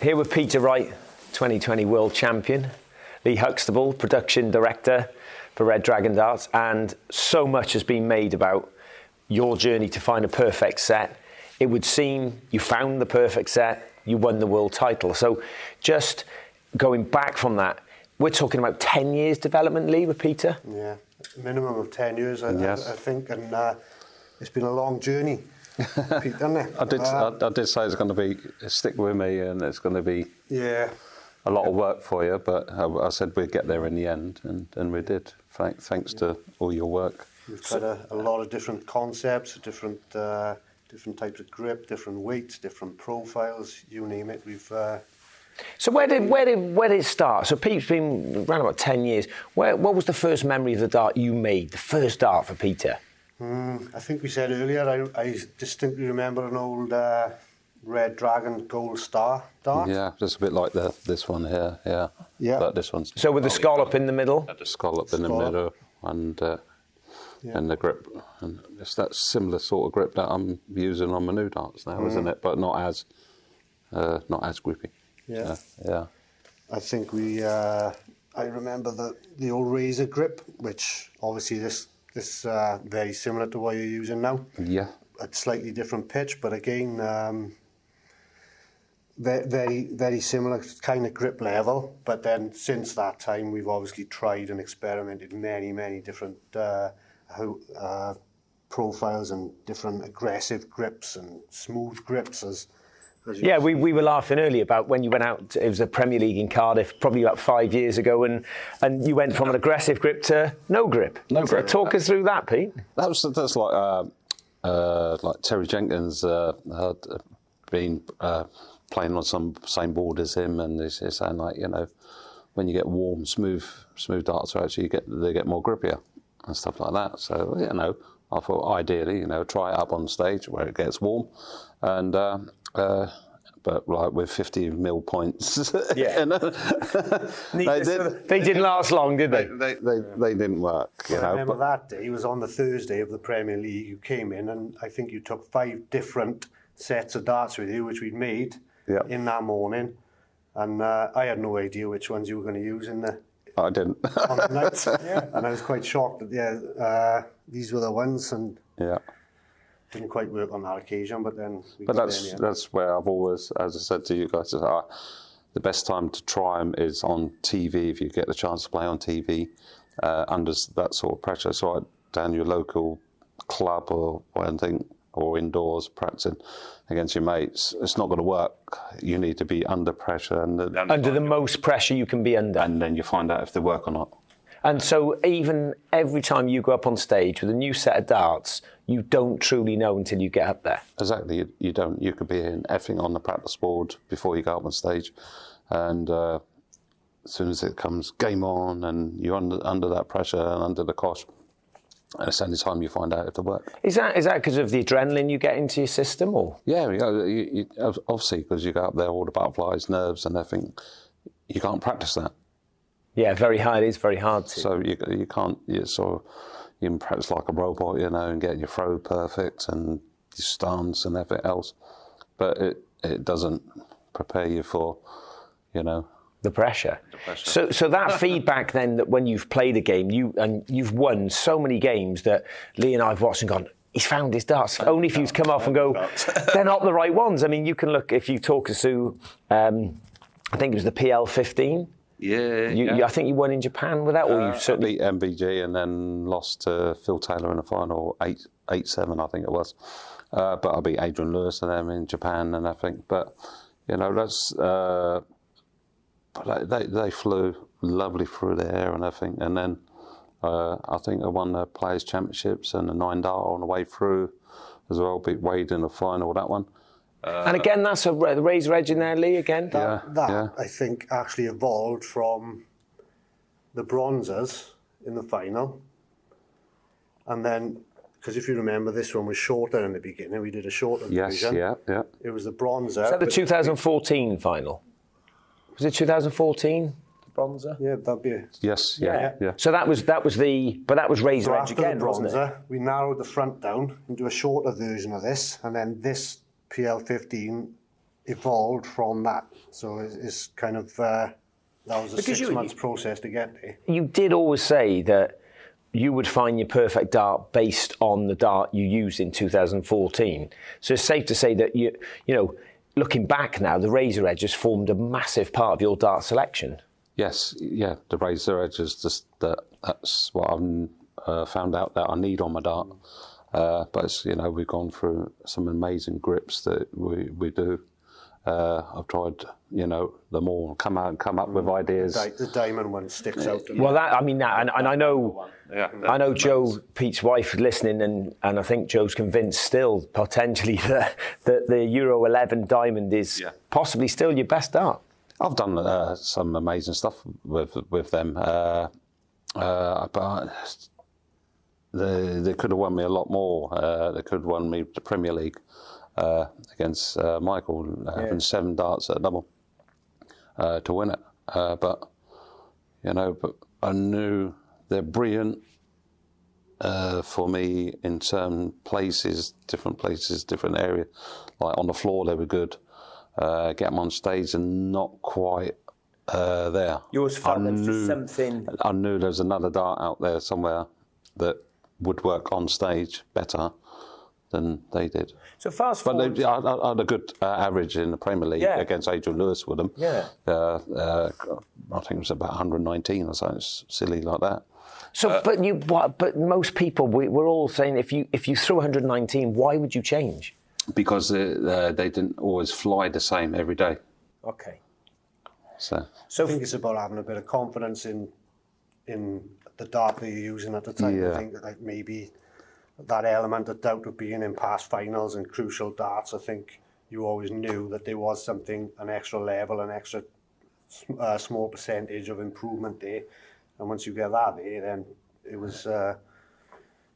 Here with Peter Wright, 2020 World Champion, Lee Huxtable, Production Director for Red Dragon Darts, and so much has been made about your journey to find a perfect set. It would seem you found the perfect set, you won the world title. So just going back from that, we're talking about 10 years development, Lee, with Peter? Yeah, minimum of 10 years, I think, and it's been a long journey, Pete, hasn't it? I did say it's going to be, stick with me, and it's going to be a lot of work for you, but I said we'd get there in the end, and we did, thanks to all your work. We've tried a lot of different concepts, different types of grip, different weights, different profiles, you name it. We've. So where did it start? So Pete's been around about 10 years. What was the first memory of the dart you made? The first dart for Peter? I think we said earlier. I distinctly remember an old Red Dragon Gold Star dart. Yeah, just a bit like this one here. Yeah. Yeah. But this one's. So with the scallop in the middle. The scallop in the middle, and the grip, and it's that similar sort of grip that I'm using on my new darts now, isn't it? But not as grippy. Yeah. So, yeah. I think I remember the old razor grip, which obviously this very similar to what you're using now. Yeah. A slightly different pitch, but again, very, very similar kind of grip level. But then since that time, we've obviously tried and experimented many, many different profiles and different aggressive grips and smooth grips. Yeah, we were laughing earlier about when you went out, it was a Premier League in Cardiff, probably about 5 years ago, and you went from an aggressive grip to no grip. No grip. Talk us through that, Pete. That's like Terry Jenkins had been playing on some same board as him, and he's saying, like, you know, when you get warm, smooth darts, actually they get more grippier and stuff like that. So, you know, I thought ideally, you know, try it up on stage where it gets warm, and but like with 50 mil points, yeah, you know, they didn't last long, did they? They didn't work. You know, I remember that day. It was on the Thursday of the Premier League. You came in, and I think you took 5 different sets of darts with you, which we'd made in that morning, and I had no idea which ones you were going to use in the. I didn't. On the night, and I was quite shocked that these were the ones, and didn't quite work on that occasion. But then, that's where I've always, as I said to you guys, the best time to try them is on TV if you get the chance to play on TV under that sort of pressure. So down your local club or anything, or indoors practicing against your mates, it's not going to work. You need to be under pressure. Under the most pressure you can be under. And then you find out if they work or not. And so even every time you go up on stage with a new set of darts, you don't truly know until you get up there. Exactly, you don't. You could be in effing on the practice board before you go up on stage. And as soon as it comes game on and you're under that pressure and under the cosh, and it's the only time you find out if they work. Is that because of the adrenaline you get into your system, or? Yeah, you obviously, because you go up there, all the butterflies, nerves, and everything. You can't practice that. Yeah, very hard. It is very hard to. So you can't. You can practice like a robot, you know, and get your throw perfect and your stance and everything else, but it doesn't prepare you for, you know. The pressure. So that feedback then, that when you've played a game, you've won so many games that Lee and I've watched and gone, he's found his darts. Only if you come off and go, they're not the right ones. I mean, you can look, if you talk us through, I think it was the PL15. Yeah. I think you won in Japan with that, or you certainly beat MVG and then lost to Phil Taylor in the final 8-7, I think it was. But I beat Adrian Lewis and them in Japan and everything. But you know, that's. But they flew lovely through the air and everything, and then I think I won the Players' Championships and the 9-dart on the way through as well. Beat Wade in the final, that one. And again, that's the razor edge in there, Lee. Again, that I think actually evolved from the bronzers in the final, and then because if you remember, this one was shorter in the beginning. We did a shorter division. Yes, yeah. It was the bronzer. Is that the 2014 final? Was it 2014, the bronzer? Yeah, that'd be it. Yes, yeah. So that was razor edge again, wasn't it? We narrowed the front down into a shorter version of this, and then this PL15 evolved from that. So it's kind of that was a 6 months process to get there. You did always say that you would find your perfect dart based on the dart you used in 2014. So it's safe to say that you know, looking back now, the razor edge has formed a massive part of your dart selection. Yes, yeah, the razor edge is just that's what I've found out that I need on my dart. But it's, you know, we've gone through some amazing grips that we do. I've tried, you know, them all, come up with ideas. The diamond one sticks out. Well, and I know Joe, Pete's wife, listening, and I think Joe's convinced still potentially that the Euro 11 diamond is possibly still your best dart. I've done some amazing stuff with them, but they could have won me a lot more. They could have won me the Premier League against Michael, having 7 darts at a double to win it. But you know, but I knew they're brilliant for me in certain places, different areas. Like on the floor, they were good. Get them on stage and not quite there. You always felt there was just something. I knew there was another dart out there somewhere that would work on stage better than they did. So fast forward. But I had a good average in the Premier League against Adrian Lewis with them. Yeah. I think it was about 119 or something silly like that. So, but most people, we're all saying if you threw 119, why would you change? Because they didn't always fly the same every day. Okay. So I think it's about having a bit of confidence in the dart that you're using at the time. Yeah. I think that, like, maybe that element of doubt of being in past finals and crucial darts, I think you always knew that there was something, an extra level, an extra small percentage of improvement there. And once you get that there, then it was there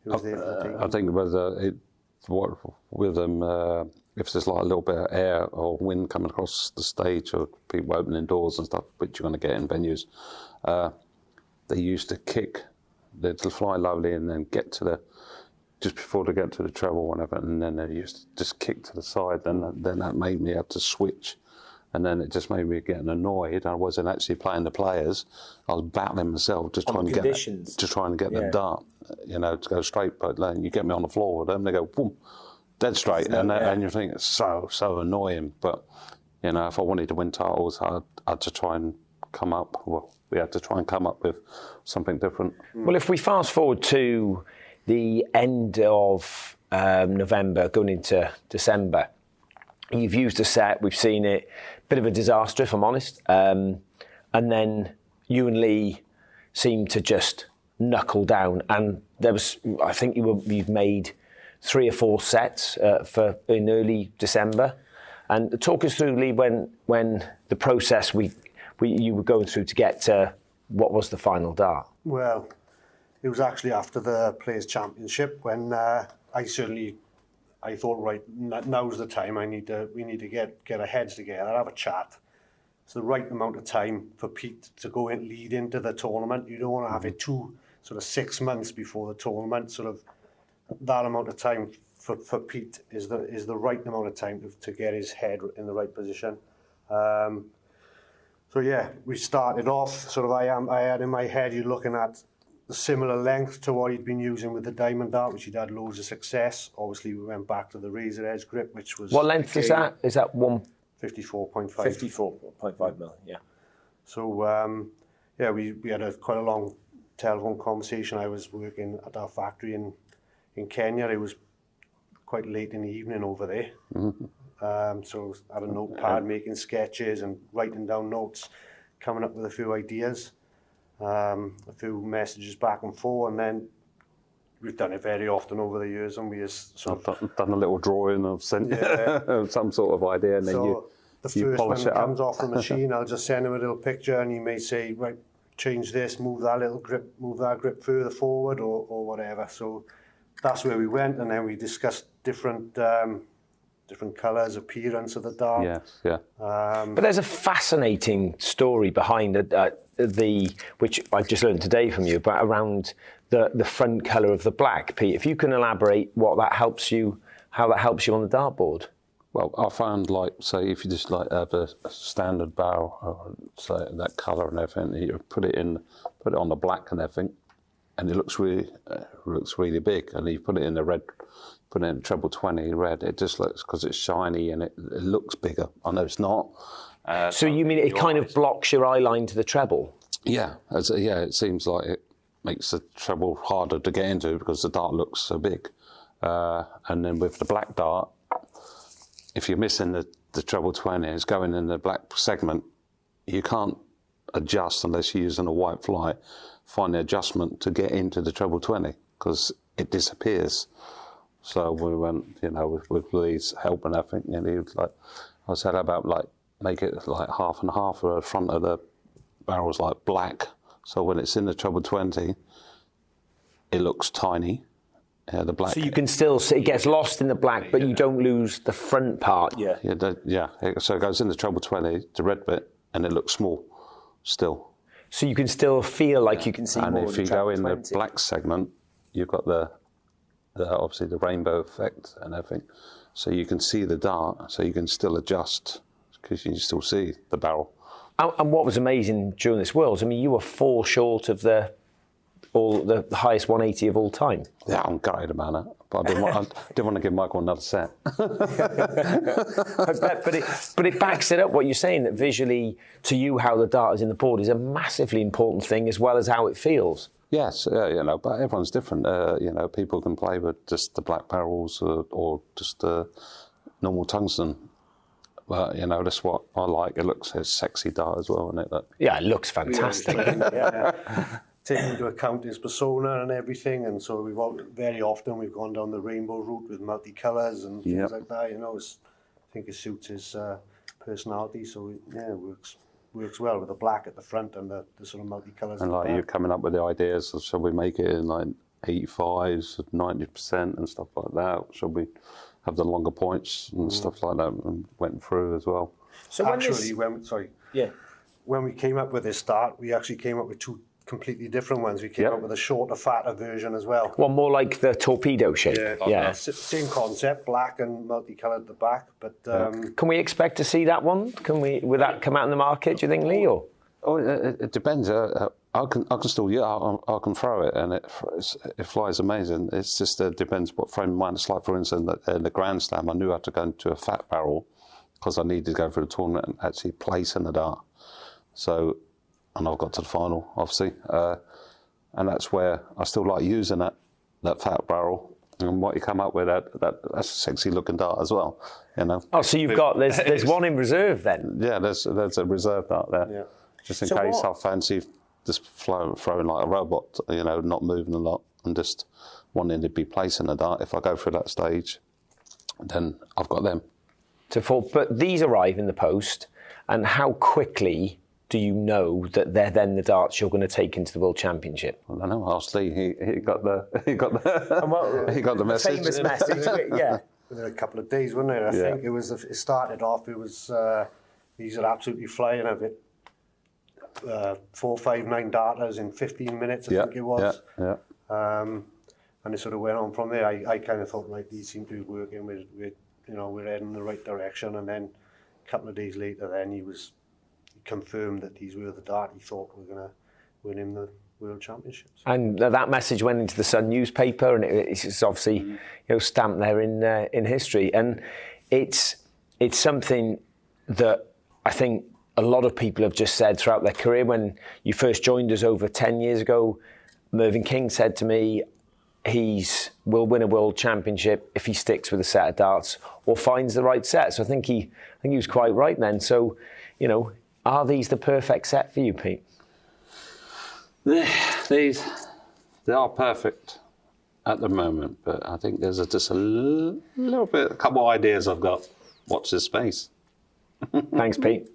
for the team. I think with them, if there's like a little bit of air or wind coming across the stage or people opening doors and stuff, which you're going to get in venues, they used to kick, they'd fly lovely and then get to just before they get to the treble or whatever, and then they used to just kick to the side, then that made me have to switch. And then it just made me getting annoyed. I wasn't actually playing the players. I was battling myself, just trying to get the dart, you know, to go straight. But then you get me on the floor with them, they go boom, dead straight, and you think it's so annoying. But you know, if I wanted to win titles, I had to try and come up. Well, we had to try and come up with something different. Well, if we fast forward to the end of November, going into December, you've used a set. We've seen it. Bit of a disaster, if I'm honest. And then you and Lee seemed to just knuckle down. And there was, I think you've made 3 or 4 sets in early December. And talk us through, Lee, when the process you were going through to get to what was the final dart. Well, it was actually after the Players' Championship when I thought, right, now's the time. We need to get our heads together, have a chat. It's the right amount of time for Pete to go and lead into the tournament. You don't want to have it too sort of 6 months before the tournament. Sort of that amount of time for Pete is the right amount of time to get his head in the right position. So yeah, we started off. Sort of I had in my head, you're looking at the similar length to what he'd been using with the diamond dart, which he'd had loads of success. Obviously, we went back to the razor edge grip, which was... What length is that? Is that 54.5. 54.5 mil, yeah. So, we had quite a long telephone conversation. I was working at our factory in Kenya. It was quite late in the evening over there. Mm-hmm. So I had a notepad, making sketches and writing down notes, coming up with a few ideas. A few messages back and forth, and then we've done it very often over the years, and we just sort of done a little drawing of some sort of idea, and then the first one that comes off the machine, I'll just send him a little picture, and he may say, right, change this, move that little grip, move that grip further forward, or whatever. So that's where we went, and then we discussed different colours, appearance of the dart. Yes, yeah. But there's a fascinating story behind which I just learned today from you, but around the front colour of the black. Pete, if you can elaborate how that helps you on the dartboard. Well, I found, like, say, if you just like have a standard barrel, say that colour and everything, you put it on the black and everything, and it looks really big. And you put it in the red, put it in treble 20 red, it just looks, because it's shiny and it looks bigger. I know it's not. So you mean it kind of blocks your eye line to the treble? Yeah, it seems like it makes the treble harder to get into because the dart looks so big. And then with the black dart, if you're missing the treble 20, it's going in the black segment, you can't adjust unless you're using a white fly, find the adjustment to get into the treble 20 because it disappears. So we went, with Lee's help and everything, and he was like, I said about like make it like half and half, or the front of the barrel's like black. So when it's in the treble 20, it looks tiny. Yeah, the black. So you can still see it gets lost in the black, but you don't lose the front part. Yeah. So it goes in the treble 20, the red bit, and it looks small still. So you can still feel like you can see and more. And if you go in the black segment, you've got the obviously the rainbow effect and everything. So you can see the dart, so you can still adjust because you can still see the barrel. And what was amazing during this Worlds, I mean, you were 4 short of the highest 180 of all time. Yeah, I'm gutted about that. But I didn't want to give Michael another set. I bet, but it backs it up what you're saying, that visually, to you, how the dart is in the board is a massively important thing, as well as how it feels. Yes, but everyone's different. People can play with just the black barrels or just normal tungsten. But, that's what I like. It's a sexy dart as well, isn't it? Yeah, it looks fantastic. Taking into account his persona and everything, and so very often we've gone down the rainbow route with multicolours and things like that. I think it suits his personality. So it works well with the black at the front and the sort of multicolours. And like you're coming up with the ideas of shall we make it in like 85s, 90% and stuff like that? Shall we have the longer points and stuff like that? And went through as well. So when we came up with this dart, we actually came up with 2 completely different ones. We came up with a shorter, fatter version as well. Well, more like the torpedo shape. Yeah. Same concept, black and multicoloured at the back. But can we expect to see that one? Will that come out in the market? Do you think, Lee? Or it depends. I can still I can throw it and it flies amazing. It's just depends what frame of mind it's like. For instance, in the Grand Slam, I knew I had to go into a fat barrel because I needed to go through the tournament and actually place in the dart. So. And I've got to the final, obviously, and that's where I still like using that fat barrel. And what you come up with, that's a sexy looking dart as well, Oh, so you've got there's one in reserve then? Yeah, there's a reserve dart there, just in case I fancy just throwing like a robot, not moving a lot and just wanting to be placing the dart. If I go through that stage, then I've got them to fall. But these arrive in the post, and how quickly do you know that they're then the darts you're going to take into the World Championship? I don't know. Ask Lee. He got the message. Famous message. Yeah. Within a couple of days, wasn't it? I think it was. It started off. It was. These are absolutely flying. I've hit 4, 5, 9 darters in 15 minutes. I think it was. Yeah. And it sort of went on from there. I kind of thought, like, these seem to be working. We're heading in the right direction. And then a couple of days later, then he confirmed that these were the dart he thought were going to win him the World Championships. And that message went into the Sun newspaper, and it's obviously stamped there in history. And it's something that I think a lot of people have just said throughout their career. When you first joined us over 10 years ago, Mervyn King said to me, will win a World Championship if he sticks with a set of darts or finds the right set. So I think he was quite right then. So, are these the perfect set for you, Pete? They are perfect at the moment, but I think there's just a couple of ideas I've got. Watch this space. Thanks, Pete.